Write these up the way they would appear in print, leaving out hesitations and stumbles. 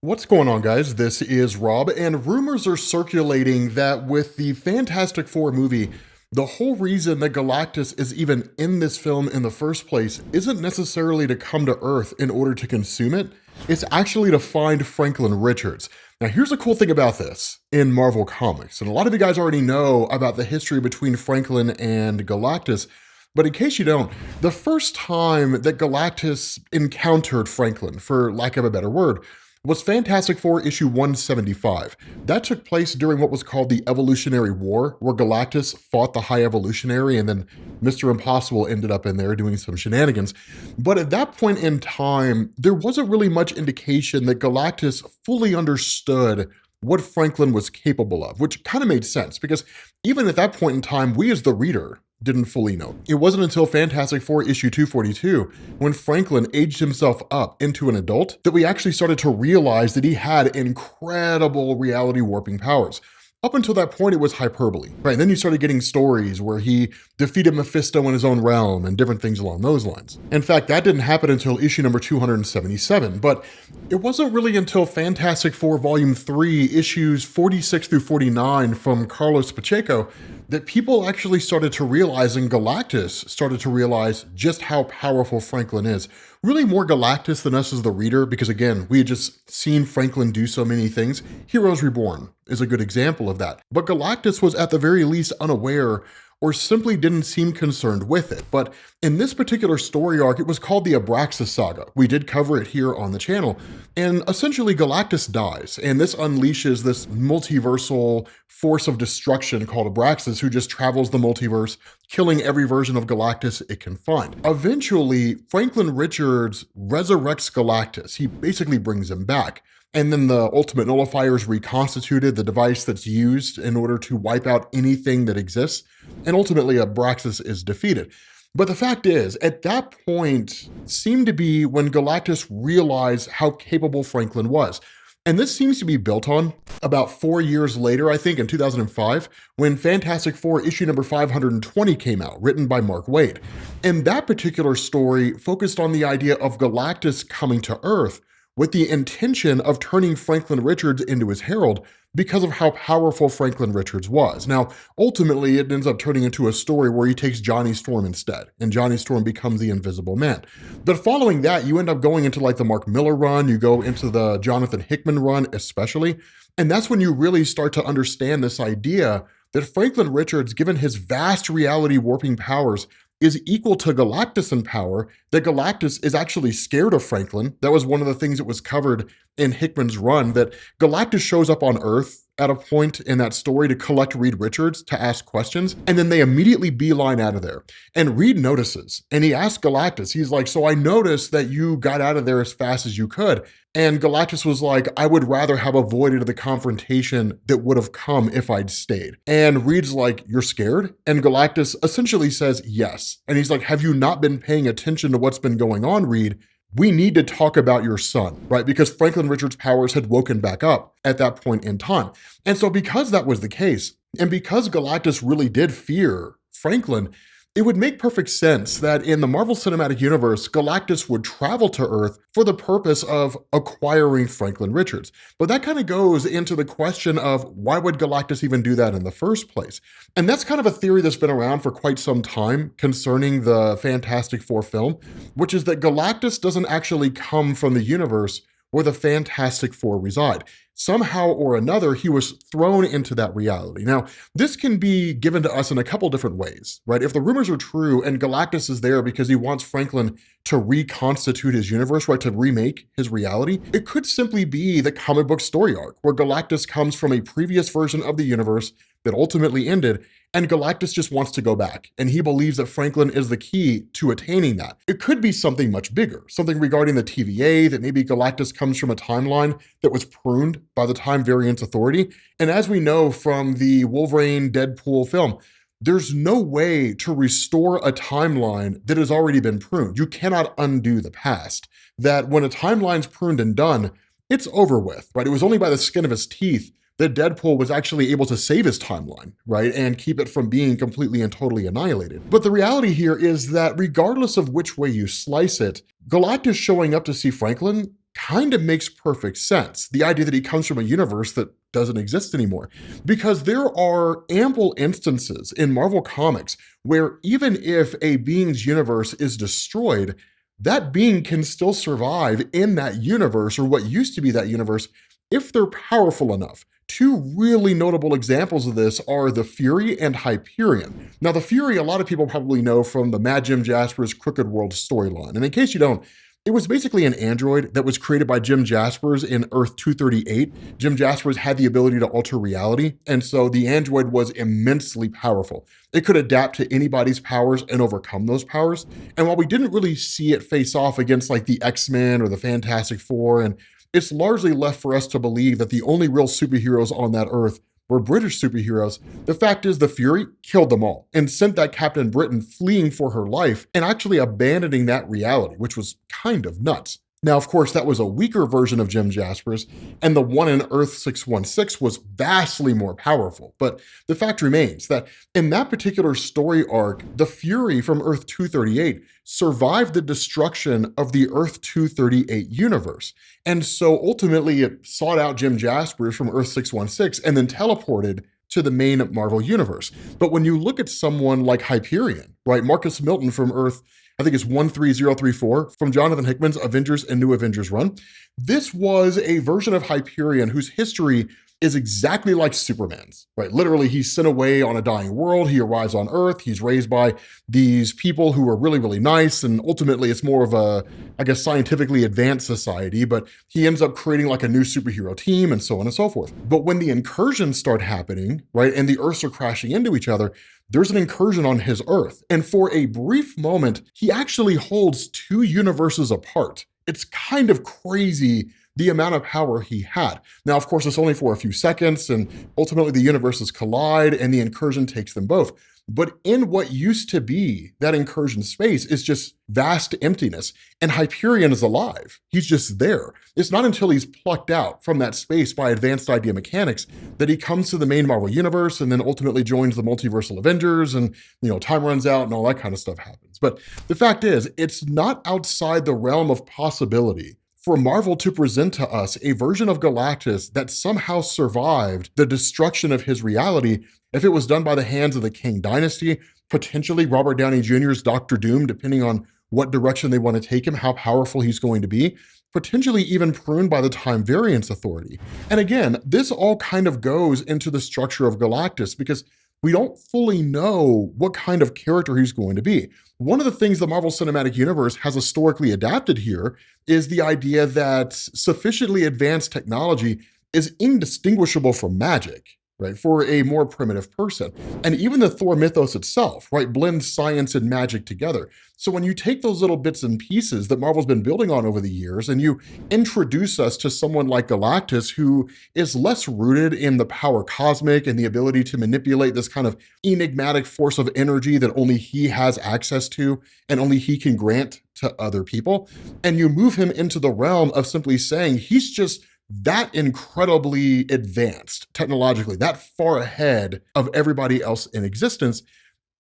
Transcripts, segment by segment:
What's going on, guys? This is Rob, and rumors are circulating that with the Fantastic Four movie, the whole reason that Galactus is even in this film in the first place isn't necessarily to come to Earth in order to consume it, it's actually to find Franklin Richards. Now, here's the cool thing about this in Marvel Comics, and a lot of you guys already know about the history between Franklin and Galactus. But in case you don't, the first time that Galactus encountered Franklin, for lack of a better word, was Fantastic Four issue 175. That took place during what was called the Evolutionary War, where Galactus fought the High Evolutionary, and then Mr. Impossible ended up in there doing some shenanigans. But at that point in time, there wasn't really much indication that Galactus fully understood what Franklin was capable of, which kind of made sense because even at that point in time, we as the reader didn't fully know. It wasn't until Fantastic Four issue 242, when Franklin aged himself up into an adult, that we actually started to realize that he had incredible reality warping powers. Up until that point, it was hyperbole, right? And then you started getting stories where he defeated Mephisto in his own realm and different things along those lines. In fact, that didn't happen until issue number 277, but it wasn't really until Fantastic Four Volume 3, issues 46 through 49 from Carlos Pacheco, that people actually started to realize, and Galactus started to realize just how powerful Franklin is. Really more Galactus than us as the reader, because again, we had just seen Franklin do so many things. Heroes Reborn is a good example of that. But Galactus was at the very least unaware or simply didn't seem concerned with it. But in this particular story arc, it was called the Abraxas Saga. We did cover it here on the channel. And essentially Galactus dies, and this unleashes this multiversal force of destruction called Abraxas, who just travels the multiverse, killing every version of Galactus it can find. Eventually, Franklin Richards resurrects Galactus. He basically brings him back. And then the Ultimate Nullifier is reconstituted, the device that's used in order to wipe out anything that exists. And ultimately, Abraxas is defeated. But the fact is, at that point seemed to be when Galactus realized how capable Franklin was. And this seems to be built on about 4 years later, I think in 2005, when Fantastic Four issue number 520 came out, written by Mark Waid. And that particular story focused on the idea of Galactus coming to Earth with the intention of turning Franklin Richards into his herald because of how powerful Franklin Richards was. Now, ultimately, it ends up turning into a story where he takes Johnny Storm instead, and Johnny Storm becomes the Invisible Man. But following that, you end up going into like the Mark Miller run, you go into the Jonathan Hickman run especially, and that's when you really start to understand this idea that Franklin Richards, given his vast reality warping powers, is equal to Galactus in power, that Galactus is actually scared of Franklin. That was one of the things that was covered in Hickman's run, that Galactus shows up on Earth at a point in that story to collect Reed Richards to ask questions, and then they immediately beeline out of there. And Reed notices, and he asks Galactus, he's like, so I noticed that you got out of there as fast as you could. And Galactus was like, I would rather have avoided the confrontation that would have come if I'd stayed. And Reed's like, you're scared? And Galactus essentially says, yes. And he's like, have you not been paying attention to what's been going on, Reed? We need to talk about your son, right? Because Franklin Richards' powers had woken back up at that point in time. And so because that was the case, and because Galactus really did fear Franklin, it would make perfect sense that in the Marvel Cinematic Universe, Galactus would travel to Earth for the purpose of acquiring Franklin Richards. But that kind of goes into the question of why would Galactus even do that in the first place? And that's kind of a theory that's been around for quite some time concerning the Fantastic Four film, which is that Galactus doesn't actually come from the universe where the Fantastic Four reside. Somehow or another, he was thrown into that reality. Now, this can be given to us in a couple different ways, right? If the rumors are true and Galactus is there because he wants Franklin to reconstitute his universe, right, to remake his reality, it could simply be the comic book story arc where Galactus comes from a previous version of the universe that ultimately ended, and Galactus just wants to go back, and he believes that Franklin is the key to attaining that. It could be something much bigger, something regarding the TVA, that maybe Galactus comes from a timeline that was pruned by the Time Variance Authority. And as we know from the Wolverine Deadpool film, there's no way to restore a timeline that has already been pruned. You cannot undo the past. That when a timeline's pruned and done, it's over with, right? It was only by the skin of his teeth that Deadpool was actually able to save his timeline, right? And keep it from being completely and totally annihilated. But the reality here is that regardless of which way you slice it, Galactus showing up to see Franklin kind of makes perfect sense. The idea that he comes from a universe that doesn't exist anymore. Because there are ample instances in Marvel Comics where even if a being's universe is destroyed, that being can still survive in that universe or what used to be that universe if they're powerful enough. Two really notable examples of this are the Fury and Hyperion. Now, the Fury, a lot of people probably know from the Mad Jim Jasper's Crooked World storyline. And in case you don't, it was basically an android that was created by Jim Jaspers in Earth 238. Jim Jaspers had the ability to alter reality, and so the android was immensely powerful. It could adapt to anybody's powers and overcome those powers. And while we didn't really see it face off against like the X-Men or the Fantastic Four, and it's largely left for us to believe that the only real superheroes on that Earth were British superheroes, the fact is the Fury killed them all and sent that Captain Britain fleeing for her life and actually abandoning that reality, which was kind of nuts. Now, of course, that was a weaker version of Jim Jaspers, and the one in Earth 616 was vastly more powerful. But the fact remains that in that particular story arc, the Fury from Earth 238 survived the destruction of the Earth 238 universe. And so ultimately, it sought out Jim Jaspers from Earth 616 and then teleported to the main Marvel universe. But when you look at someone like Hyperion, right, Marcus Milton from Earth, I think it's 13034 from Jonathan Hickman's Avengers and New Avengers run. This was a version of Hyperion whose history is exactly like Superman's, right? Literally, he's sent away on a dying world. He arrives on Earth. He's raised by these people who are really, really nice. And ultimately, it's more of a, I guess, scientifically advanced society, but he ends up creating like a new superhero team and so on and so forth. But when the incursions start happening, right, and the Earths are crashing into each other, there's an incursion on his Earth. And for a brief moment, he actually holds two universes apart. It's kind of crazy the amount of power he had. Now, of course, it's only for a few seconds, and ultimately the universes collide and the incursion takes them both. But in what used to be that incursion space is just vast emptiness, and Hyperion is alive. He's just there. It's not until he's plucked out from that space by advanced idea mechanics that he comes to the main Marvel universe and then ultimately joins the Multiversal Avengers, and time runs out and all that kind of stuff happens. But the fact is, it's not outside the realm of possibility for Marvel to present to us a version of Galactus that somehow survived the destruction of his reality if it was done by the hands of the King Dynasty, potentially Robert Downey Jr.'s Doctor Doom, depending on what direction they want to take him, how powerful he's going to be, potentially even pruned by the Time Variance Authority. And again, this all kind of goes into the structure of Galactus because we don't fully know what kind of character he's going to be. One of the things the Marvel Cinematic Universe has historically adapted here is the idea that sufficiently advanced technology is indistinguishable from magic, right, for a more primitive person. And even the Thor mythos itself, right, blends science and magic together. So when you take those little bits and pieces that Marvel's been building on over the years and you introduce us to someone like Galactus, who is less rooted in the power cosmic and the ability to manipulate this kind of enigmatic force of energy that only he has access to and only he can grant to other people, and you move him into the realm of simply saying he's just that incredibly advanced technologically, that far ahead of everybody else in existence,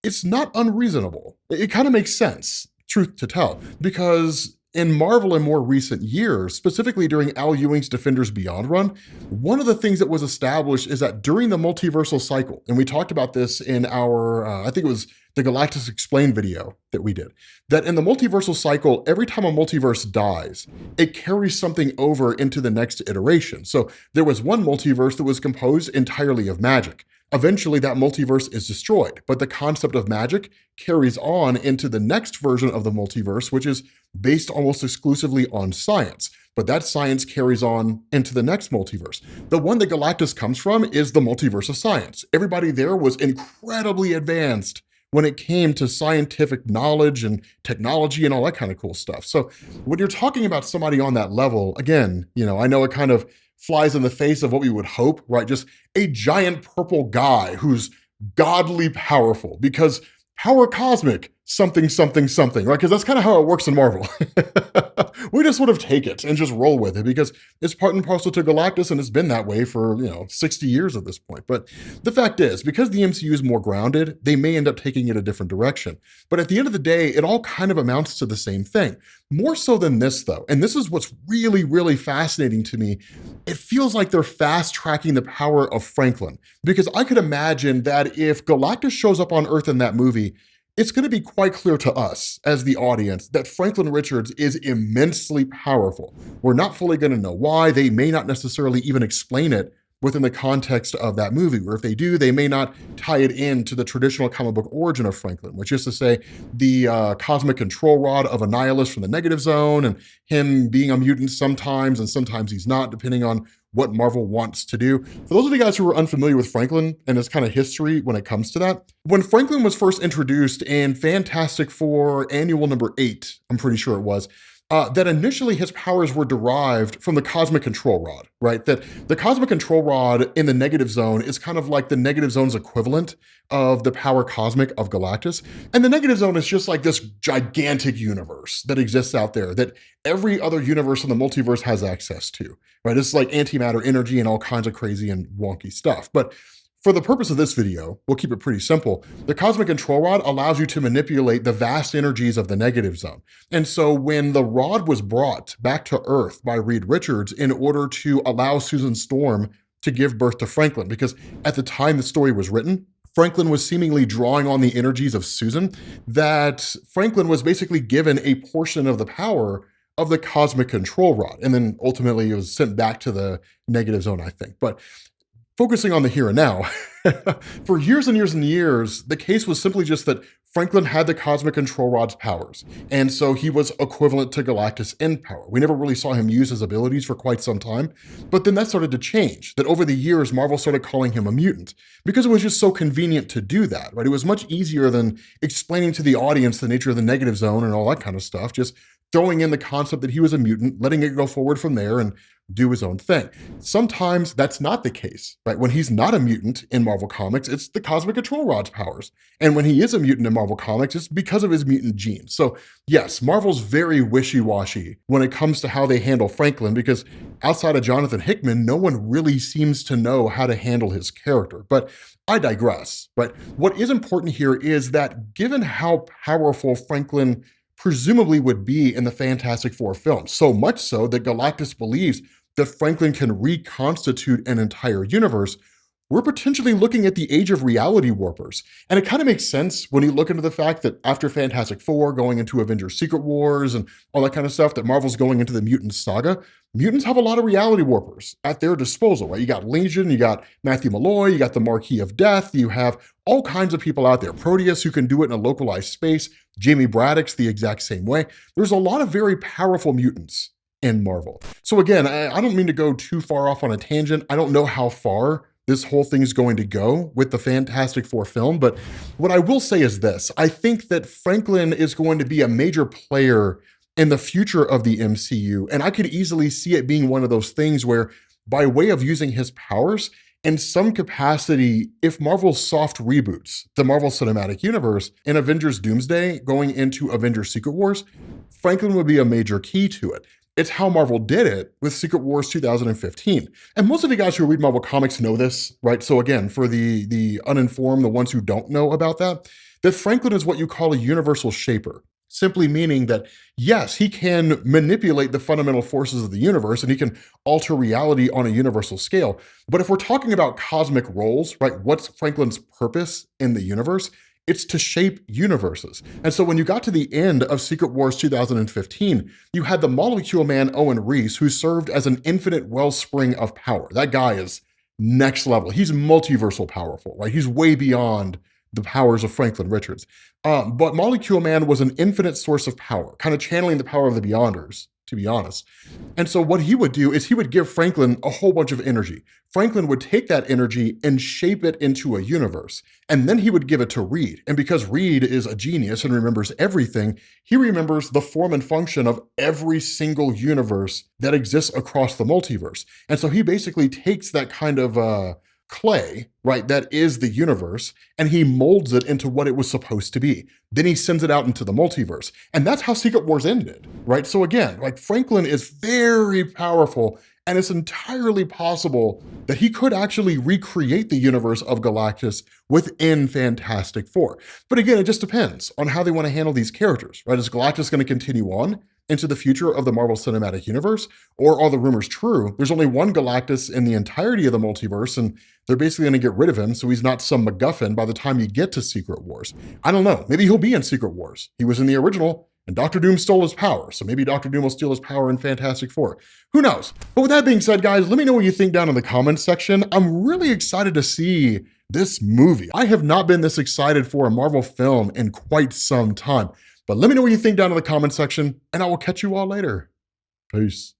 it's not unreasonable. It kind of makes sense, truth to tell, because in Marvel in more recent years, specifically during Al Ewing's Defenders Beyond run, one of the things that was established is that during the multiversal cycle, and we talked about this in our, I think it was the Galactus Explained video that we did, that in the multiversal cycle, every time a multiverse dies, it carries something over into the next iteration. So there was one multiverse that was composed entirely of magic. Eventually that multiverse is destroyed, but the concept of magic carries on into the next version of the multiverse, which is based almost exclusively on science. But that science carries on into the next multiverse. The one that Galactus comes from is the multiverse of science. Everybody there was incredibly advanced when it came to scientific knowledge and technology and all that kind of cool stuff. So when you're talking about somebody on that level, again, I know it kind of flies in the face of what we would hope, right? Just a giant purple guy who's godly powerful, because power cosmic something, something, something, right? Because that's kind of how it works in Marvel. We just sort of take it and just roll with it because it's part and parcel to Galactus, and it's been that way for, 60 years at this point. But the fact is, because the MCU is more grounded, they may end up taking it a different direction. But at the end of the day, it all kind of amounts to the same thing. More so than this, though, and this is what's really, really fascinating to me, it feels like they're fast tracking the power of Franklin. Because I could imagine that if Galactus shows up on Earth in that movie, it's going to be quite clear to us as the audience that Franklin Richards is immensely powerful. We're not fully going to know why. They may not necessarily even explain it within the context of that movie, or if they do, they may not tie it into the traditional comic book origin of Franklin, which is to say the cosmic control rod of a nihilist from the negative zone, and him being a mutant sometimes, and sometimes he's not, depending on what Marvel wants to do. For those of you guys who are unfamiliar with Franklin and his kind of history when it comes to that, when Franklin was first introduced in Fantastic Four Annual number 8, I'm pretty sure it was, that initially his powers were derived from the cosmic control rod, right? That the cosmic control rod in the negative zone is kind of like the negative zone's equivalent of the power cosmic of Galactus. And the negative zone is just like this gigantic universe that exists out there that every other universe in the multiverse has access to, right? It's like antimatter energy and all kinds of crazy and wonky stuff. But for the purpose of this video, we'll keep it pretty simple. The cosmic control rod allows you to manipulate the vast energies of the negative zone. And so when the rod was brought back to Earth by Reed Richards in order to allow Susan Storm to give birth to Franklin, because at the time the story was written, Franklin was seemingly drawing on the energies of Susan, that Franklin was basically given a portion of the power of the cosmic control rod. And then ultimately it was sent back to the negative zone, I think. But focusing on the here and now, for years and years and years, the case was simply just that Franklin had the cosmic control rod's powers, and so he was equivalent to Galactus in power. We never really saw him use his abilities for quite some time, but then that started to change, that over the years, Marvel started calling him a mutant, because it was just so convenient to do that, right? It was much easier than explaining to the audience the nature of the negative zone and all that kind of stuff, just throwing in the concept that he was a mutant, letting it go forward from there, and do his own thing. Sometimes that's not the case, right? When he's not a mutant in Marvel Comics, it's the cosmic control rod's powers. And when he is a mutant in Marvel Comics, it's because of his mutant genes. So yes, Marvel's very wishy-washy when it comes to how they handle Franklin, because outside of Jonathan Hickman, no one really seems to know how to handle his character. But I digress, right? What is important here is that given how powerful Franklin presumably would be in the Fantastic Four films, so much so that Galactus believes that Franklin can reconstitute an entire universe, we're potentially looking at the age of reality warpers. And it kind of makes sense when you look into the fact that after Fantastic Four, going into Avengers Secret Wars and all that kind of stuff, that Marvel's going into the mutant saga, mutants have a lot of reality warpers at their disposal, right? You got Legion, you got Matthew Malloy, you got the Marquis of Death, you have all kinds of people out there. Proteus, who can do it in a localized space, Jamie Braddock's the exact same way. There's a lot of very powerful mutants in Marvel. So again, I don't mean to go too far off on a tangent. I don't know how far this whole thing is going to go with the Fantastic Four film, but what I will say is this. I think that Franklin is going to be a major player in the future of the MCU, and I could easily see it being one of those things where, by way of using his powers, in some capacity, if Marvel soft reboots the Marvel Cinematic Universe in Avengers Doomsday going into Avengers Secret Wars, Franklin would be a major key to it. It's how Marvel did it with Secret Wars 2015. And most of the guys who read Marvel Comics know this, right? So again, for the uninformed, the ones who don't know about that Franklin is what you call a universal shaper. Simply meaning that, yes, he can manipulate the fundamental forces of the universe and he can alter reality on a universal scale. But if we're talking about cosmic roles, right, what's Franklin's purpose in the universe? It's to shape universes. And so when you got to the end of Secret Wars 2015, you had the Molecule Man Owen Reese, who served as an infinite wellspring of power. That guy is next level. He's multiversal powerful, right? He's way beyond the powers of Franklin Richards. But Molecule Man was an infinite source of power, kind of channeling the power of the Beyonders, to be honest. And so what he would do is he would give Franklin a whole bunch of energy. Franklin would take that energy and shape it into a universe. And then he would give it to Reed. And because Reed is a genius and remembers everything, he remembers the form and function of every single universe that exists across the multiverse. And so he basically takes that kind of clay, right, that is the universe, and he molds it into what it was supposed to be. Then he sends it out into the multiverse. And that's how Secret Wars ended, right? So again, like Franklin is very powerful, and it's entirely possible that he could actually recreate the universe of Galactus within Fantastic Four. But again, it just depends on how they want to handle these characters, right? Is Galactus going to continue on into the future of the Marvel Cinematic Universe? Or are the rumors true? There's only one Galactus in the entirety of the multiverse, and they're basically going to get rid of him so he's not some MacGuffin by the time you get to Secret Wars. I don't know. Maybe he'll be in Secret Wars. He was in the original, and Doctor Doom stole his power, so maybe Doctor Doom will steal his power in Fantastic Four. Who knows? But with that being said, guys, let me know what you think down in the comments section. I'm really excited to see this movie. I have not been this excited for a Marvel film in quite some time. But let me know what you think down in the comment section, and I will catch you all later. Peace.